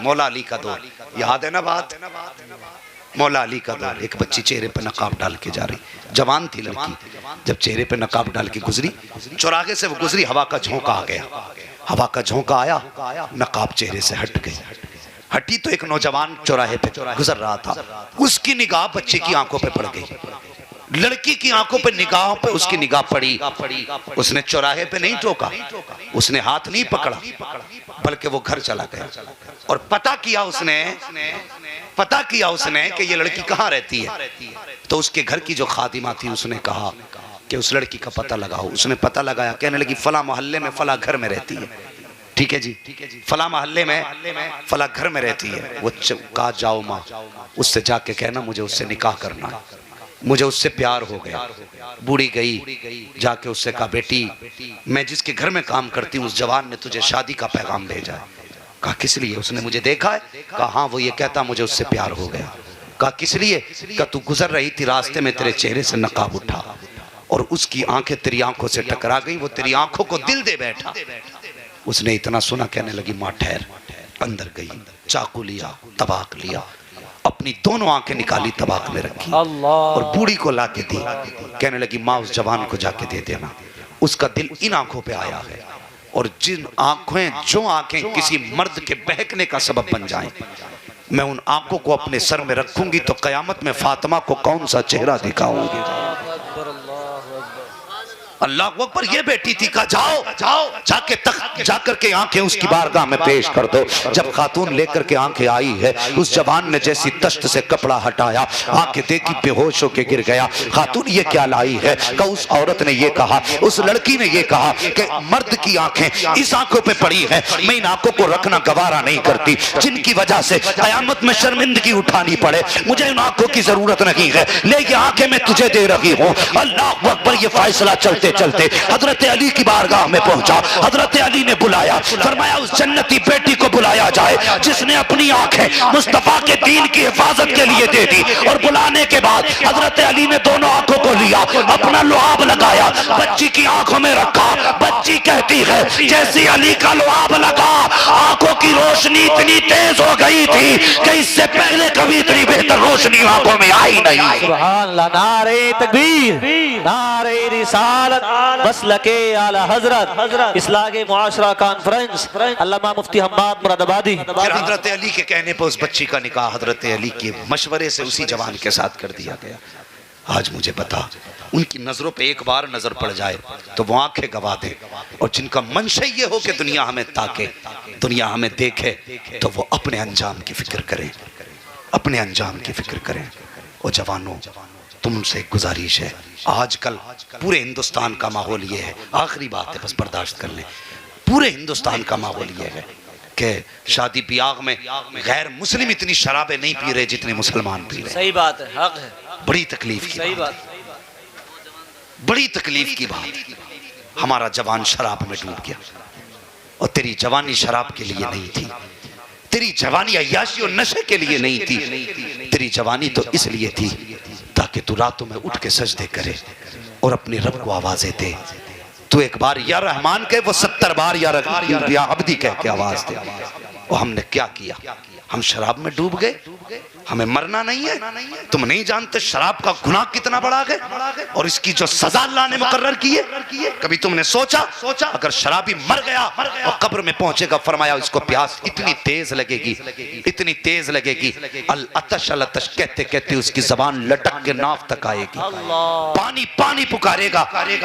मौला अली का दौर, याद है ना बात? मौला अली का दौर, एक बच्ची चेहरे पे नकाब डाल के जा रही, जवान थी लड़की, जब चेहरे पे नकाब डाल के गुजरी, चौराहे से वो गुजरी, हवा का झोंका आ गया, हवा का झोंका आया, नकाब चेहरे से हट गई। हटी तो एक नौजवान चौराहे पे गुजर रहा था, उसकी निगाह बच्चे की आंखों पे पड़ गई, लड़की की आंखों पे निगाहों पे उसकी निगाह पड़ी। उसने चौराहे पे नहीं टोका, उसने हाथ नहीं पकड़ा, बल्कि वो घर चला गया और पता किया उसने कि ये लड़की कहाँ रहती है। तो उसके घर की जो खादिमा थी उसने कहा कि उस लड़की का पता लगाओ। उसने पता लगाया, कहने लगी फला मोहल्ले में फला घर में रहती है। ठीक है जी, फला मोहल्ले में फला घर में रहती है। वो कहा जाओ माँ, उससे जाके कहना मुझे उससे निकाह करना है, मुझे उससे प्यार हो गया। बूढ़ी गई, जाके उससे कहा बेटी मैं जिसके घर में काम करती हूँ उस जवान ने तुझे शादी का पैगाम भेजा है। कहा किस लिए? उसने मुझे देखा है। कहा हाँ, वो ये कहता मुझे उससे प्यार हो गया। कहा किस लिए? कहा तू गुजर रही थी, रास्ते में तेरे चेहरे से नकाब उठा और उसकी आंखें तेरी आंखों से टकरा गई, वो तेरी आंखों को दिल दे बैठा। उसने इतना सुना, कहने लगी माँ ठहर। अंदर गई, चाकू लिया, तबाक लिया, अपनी दोनों आंखें निकाली, तबाक में रखी और बूढ़ी को ला के दी। कहने लगी माँ उस जवान को जाके दे देना, उसका दिल इन आंखों पे आया है और जो आंखें किसी मर्द के बहकने का सबब बन जाएं, मैं उन आंखों को अपने सर में रखूंगी तो कयामत में फातिमा को कौन सा चेहरा दिखाऊंगी। अल्लाह अकबर। ये बेटी थी, कहा जाओ जाके तक जाकर के आंखें उसकी बारगाह में पेश कर दो। जब खातून लेकर के आंखें आई है, उस जवान ने जैसी तश्त से कपड़ा हटाया, आंखें देखी, बेहोश होकर गिर गया। खातून ये क्या लाई है? का उस औरत ने ये कहा, उस लड़की ने ये कहा कि मर्द की आंखें इस आंखों पे पड़ी है, मैं इन आंखों को रखना गवारा नहीं करती, जिनकी वजह से कयामत में शर्मिंदगी उठानी पड़े, मुझे इन आंखों की जरूरत नहीं है, लेकिन आंखें मैं तुझे दे रही हूँ। अल्लाह अकबर। ये फैसला चलते चलते हजरत अली की बारगाह में पहुंचा। हजरत अली ने बुलाया, फरमाया उस जन्नती बेटी को बुलाया जाए जिसने अपनी आंखें मुस्तफा के दीन की हिफाजत के लिए दे दी। और बुलाने के बाद हजरत अली ने दोनों आंखों को लिया, अपना लुआब लगाया, बच्ची की आंखों में रखा। बच्ची कहती है जैसे अली का लुआब लगा, आंखों की रोशनी इतनी तेज हो गई थी कि इससे पहले कभी इतनी बेहतर रोशनी आंखों में आई नहीं। सुभान अल्लाह। नारे तकबीर, नारे रिसालत, मसलके आला हजरत, इस्लाह मुआशरा कॉन्फ्रेंस, अल्लामा मुफ्ती हम्माद मुरादाबादी। हजरत अली के कहने पर उस बच्ची का निकाह हजरत अली के मशवरे से उसी जवान के साथ कर दिया गया। आज मुझे बता, उनकी नजरों पे एक बार नजर पड़ जाए तो वो आंखें गवा दे, और जिनका मंशा ये हो कि दुनिया हमें ताके, दुनिया हमें देखे, तो वो अपने अंजाम की फिक्र करें, अपने अंजाम की फिक्र करें। और जवानों, तुमसे एक गुजारिश है, आजकल पूरे हिंदुस्तान का माहौल ये है, आखिरी बात है बस बर्दाश्त कर लें, पूरे हिंदुस्तान का माहौल ये है कि शादी ब्याह में गैर मुस्लिम इतनी शराबें नहीं पी रहे जितने मुसलमान पी रहे। सही बात है, हक है, बड़ी तकलीफ की सही बात, बड़ी तकलीफ की बात। हमारा जवान शराब में डूब गया, और तेरी जवानी शराब के लिए नहीं थी, तेरी जवानी अय्याशी और नशे के लिए नहीं थी, तेरी जवानी तो इसलिए थी ताकि तू रातों में उठ के सजदे करे और अपने रब को आवाजें दे। तू एक बार या रहमान कहे, वो 70 बार या अब्दी कह के आवाज दे। और हमने क्या किया? हम शराब में डूब गए, हमें मरना नहीं है। तुम नहीं जानते शराब का गुनाह कितना बड़ा है और इसकी जो सजा अल्लाह ने मुकर्रर की है। कभी तुमने सोचा अगर शराबी मर गया और कब्र में पहुंचेगा, फरमाया इसको प्यास इतनी तेज लगेगी, इतनी तेज लगेगी, अल अतश कहते कहते उसकी जबान लटक के नाफ तक आएगी, पानी पानी पुकारेगा।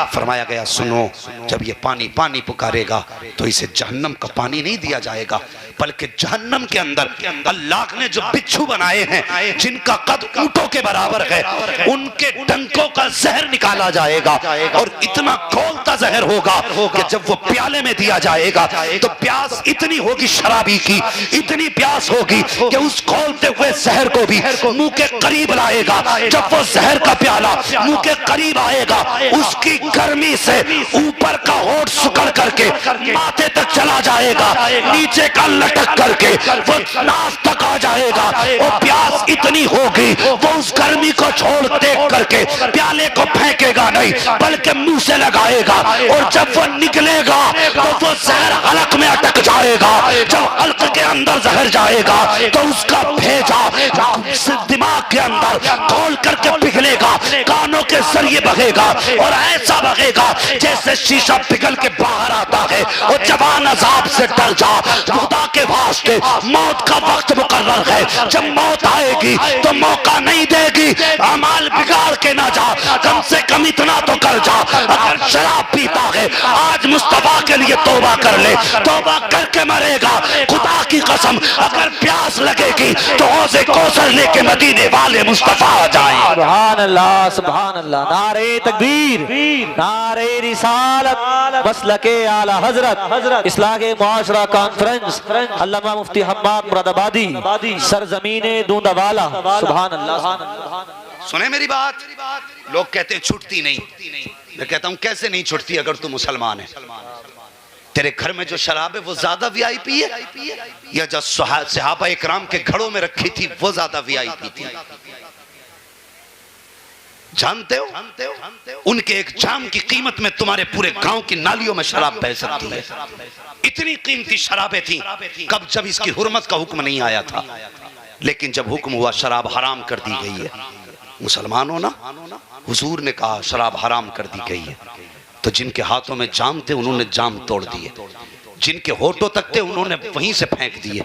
फरमाया गया सुनो, जब ये पानी पानी पुकारेगा तो इसे जहन्नम का पानी नहीं दिया जाएगा, बल्कि जहन्नम के अंदर अल्लाह ने जो बिच्छू बनाए हैं जिनका कद ऊंटों के बराबर है, उनके डंकों का जहर निकाला जाएगा। और इतना खोलता जहर होगा कि जब वो प्याले में दिया जाएगा तो प्यास इतनी होगी शराबी की, इतनी प्यास होगी कि उस खोलते हुए जहर को भी मुंह के करीब लाएगा। जब वो जहर का प्याला मुंह के करीब आएगा, उसकी गर्मी से ऊपर का होठ सुकड़ करके माथे तक चला जाएगा, नीचे का लटक करके वो नाक तक आ जाएगा। और प्यास इतनी होगी वो उस गर्मी को छोड़ देख करके प्याले को फेंकेगा नहीं, बल्कि मुंह से लगाएगा। और जब वो निकलेगा तो वो जहर हलक में अटक जाएगा। जब हलक के अंदर जहर जाएगा तो उसका भेजा दिमाग के अंदर खोल करके पिघलेगा, कानों के जरिए बहेगा और ऐसा बहेगा जैसे शीशा पिघल के बाहर आता है। और जवान अजाब से डर जा, खुदा के वास्ते मौत का वक्त मुकर्रर है। जब मौत आएगी तो मौका नहीं देगी, अमाल बिगाड़ के ना जा, कम से कम इतना तो कर जा। अगर शराब पीता है आज मुस्तफा के लिए तौबा कर ले, तौबा करके मरेगा। खुदा की कसम अगर प्यास लगेगी तो हौज़े कौसर लेके मदीने वाले मुस्तफा आ जाएं। सुभान अल्लाह, सुभान अल्लाह। नारे तकबीर, नारे रिसालत, मसलके आला हजरत, इस्लाहे मुआशरा कॉन्फ्रेंस, अल्लामा मुफ्ती हम्माद मुरादाबादी, सरजमीने दूंदावाला। सुभान अल्लाह। सुने मेरी बात, लोग कहते हैं छुटती नहीं, मैं कहता हूं कैसे नहीं छुटती अगर तू मुसलमान है। तेरे घर में जो शराब है वो ज्यादा वीआईपी है या जो सहाबा इकराम के घड़ों में रखी थी वो ज्यादा वीआईपी थी? जानते हो उनके एक जाम की कीमत में तुम्हारे पूरे गांव की नालियों में शराब बह सकती है। इतनी कीमती शराबें थी कब, जब इसकी हुर्मत का हुक्म नहीं आया था। लेकिन जब हुक्म हुआ शराब हराम कर दी गई है, मुसलमानों ना, हुजूर ने कहा शराब हराम कर दी गई है, तो जिनके हाथों में जाम थे उन्होंने जाम तोड़ दिए, जिनके होठों तक थे उन्होंने वहीं से फेंक दिए,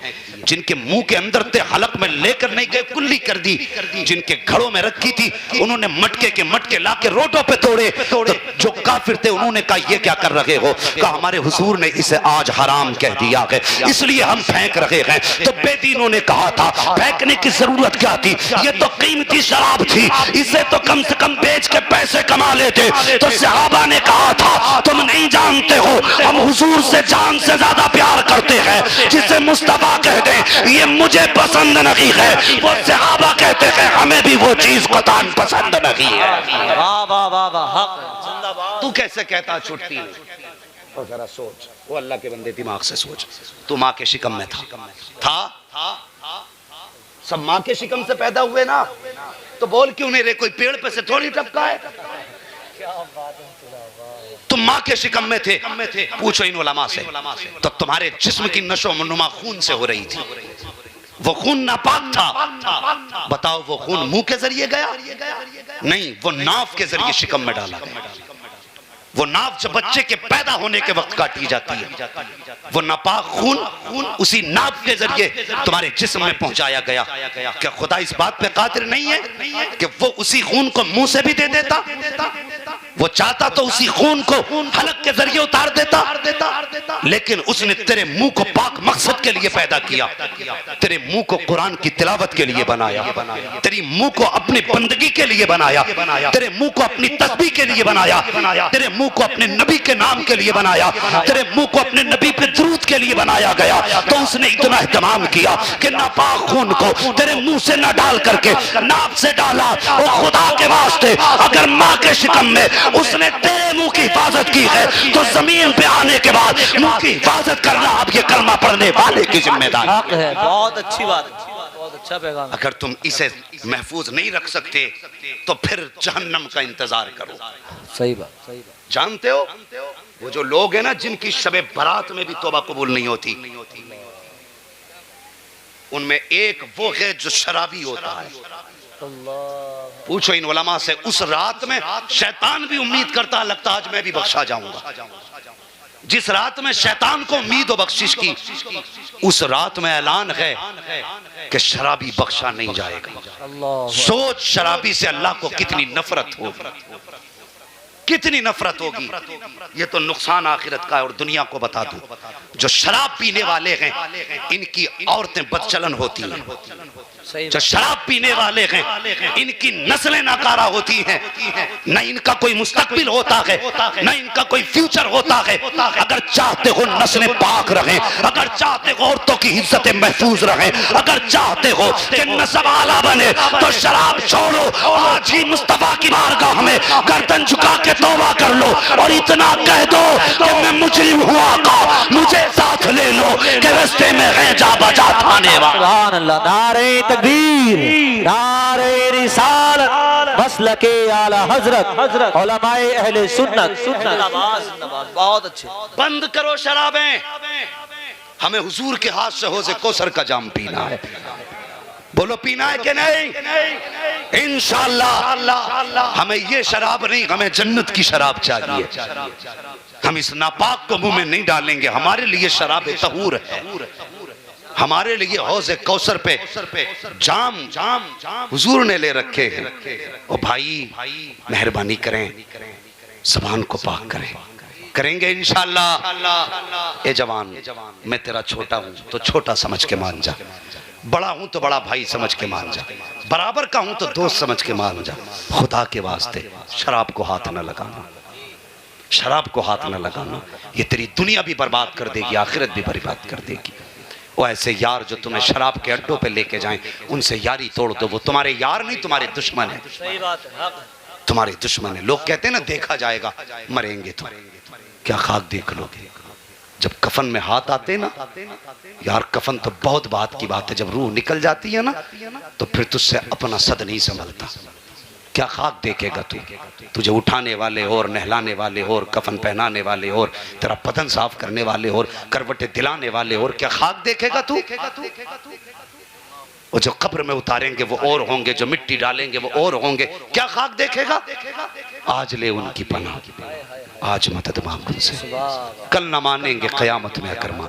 जिनके मुंह के अंदर थे हलक में लेकर नहीं गए, कुल्ली कर दी, जिनके घड़ों में रखी थी उन्होंने मटके के मटके लाके रोडों पे तोड़े। तो जो काफिर थे उन्होंने कहा ये क्या कर रहे हो? कहा हमारे हुजूर ने इसे आज हराम कह दिया है इसलिए हम फेंक रहे हैं। तो बेदीनों ने कहा था फेंकने की जरूरत क्या थी, ये तो कीमती शराब थी, इसे तो कम से कम बेच के पैसे कमा लेते। तो सहाबा ने कहा था तुम नहीं जानते हो हम हुजूर से जान से ज्यादा प्यार करते हैं। जिसे मुस्तफा कह दे ये मुझे पसंद नहीं है, वो सहाबा कहते हैं हमें भी वो चीज कतान पसंद नहीं है। वाह वाह वाह वाह, हक जिंदाबाद। तू कैसे कहता छुटती है? और जरा सोच, वो अल्लाह के बंदे दिमाग से सोच, तू माँ के शिकम में था, सब माँ के शिकम से पैदा हुए ना, तो बोल क्यों नहीं रे? कोई पेड़ पे से थोड़ी टपका है। तुम माँ के शिकम में थे, पूछो इन उलमा से, तो तुम्हारे जिस्म की नशो नुमा खून से हो रही थी, वो खून नापाक था। बताओ वो खून मुंह के जरिए गया? नहीं, वो नाफ के जरिए शिकम में डाला गया। वो नाफ जब बच्चे के पैदा होने के वक्त काटी जाती है, वो नापाक खून उसी नाफ के जरिए तुम्हारे जिस्म में पहुंचाया गया। क्या खुदा इस बात पे कादिर नहीं है कि वो उसी खून को मुंह से भी दे देता? वो चाहता तो उसी खून को हलक के जरिए उतार देता, लेकिन उसने तेरे मुंह को पाक मकसद के लिए पैदा किया, तेरे मुंह को कुरान की तिलावत के लिए बनाया, तेरी मुंह को अपनी बंदगी के लिए बनाया, तेरे मुंह को अपनी तस्बीह के लिए बनाया, तेरे मुंह को अपने नबी के नाम के लिए बनाया, तेरे मुंह को अपने नबी पे दुरूद के लिए बनाया गया। तो उसने इतना एहतमाम किया कि नापाक खून को तेरे मुंह से न डाल करके नाक से डाला। और खुदा के वास्ते अगर माँ के शिकम में उसने तेरे मुंह की हिफाजत की है तो जमीन पे आने के बाद मुंह की हिफाजत करना अब ये कलमा पढ़ने वाले की जिम्मेदारी है। बहुत अच्छी बात, बहुत अच्छा पैगाम। अगर तुम इसे महफूज नहीं रख सकते तो फिर जहन्नम का इंतजार करो। सही बात, सही बात। जानते हो वो जो लोग हैं ना जिनकी शबे बारात में भी तौबा कबूल नहीं होती, उनमें एक वो है जो शराबी होता है। पूछो इन उलमा से, उस रात में शैतान भी उम्मीद करता लगता आज मैं भी बख्शा जाऊंगा। जिस रात में शैतान को उम्मीद हो बख्शिश की, उस रात में ऐलान है कि शराबी बख्शा नहीं जाएगा। सोच शराबी से अल्लाह को कितनी नफरत होगी, कितनी नफरत होगी। ये तो नुकसान आखिरत का है। और दुनिया को बता दूं, जो शराब पीने वाले हैं इनकी औरतें बदचलन होती हैं, जो शराब पीने वाले हैं इनकी नस्लें नाकारा होती हैं, न इनका कोई मुस्तकबिल होता है, न इनका कोई फ्यूचर होता है। अगर चाहते हो नस्लें पाक रहें, अगर चाहते हो औरतों की इज्जतें महफूज रहें, अगर चाहते हो कि नस्ब आला बने तो शराब छोड़ो। आज ही मुस्तफा की बारगाह में गर्दन झुका के तौबा कर लो और इतना कह दो कि मैं मुजरिम हुआ का मुझे साथ ले लो कि रास्ते में है जा बजा थाने वाला। सुभान अल्लाह। नारे तकबीर, नारे रिसालत, मसलके आला हजरत, उलमाए अहले सुन्नत। बहुत अच्छे। बंद करो शराबें, हमें हुजूर के हाथ से हौज़े कौसर का जाम पीना है। बोलो पीना है कि नहीं? इंशाअल्लाह हमें ये शराब नहीं, हमें जन्नत की शराब चाहिए। हम इस नापाक को मुंह में नहीं डालेंगे। हमारे लिए शराब तहूर है, हमारे लिए हौज़े कौसर पे जाम हुजूर ने ले रखे हैं। ओ भाई मेहरबानी करें, ज़बान को पाक करें। करेंगे इंशाअल्लाह। ए जवान, मैं तेरा छोटा हूं तो छोटा समझ के मान जा, बड़ा हूं तो बड़ा भाई समझ के मान जा, बराबर का हूं तो दोस्त समझ के मान जा। खुदा के वास्ते शराब को हाथ न लगाना, शराब को हाथ न लगाना। ये तेरी दुनिया भी बर्बाद कर देगी, आखिरत भी बर्बाद कर देगी। वो ऐसे यार जो तुम्हें शराब के अड्डों पे लेके जाएं, उनसे यारी तोड़ दो। वो तुम्हारे यार नहीं, तुम्हारे दुश्मन है। सही बात है, तुम्हारे दुश्मन है। लोग कहते हैं ना देखा जाएगा, मरेंगे तो क्या खाक देख लोगे। जब कफन में हाथ आते ना यार, कफन तो बहुत बात की बात है, जब रूह निकल जाती है ना तो फिर तुझसे अपना सद नहीं संभलता। क्या खाक देखेगा तू? तुझे उठाने वाले और नहलाने वाले और कफन पहनाने वाले और तेरा बदन साफ करने वाले और करवटें दिलाने वाले और क्या खाक देखेगा तू? वो जो कब्र में उतारेंगे वो और होंगे, जो मिट्टी डालेंगे वो और होंगे। क्या खाक देखेगा? आज ले उनकी पनाह, आज मदद मांग उनसे, कल न मानेंगे क़यामत में अकरमा।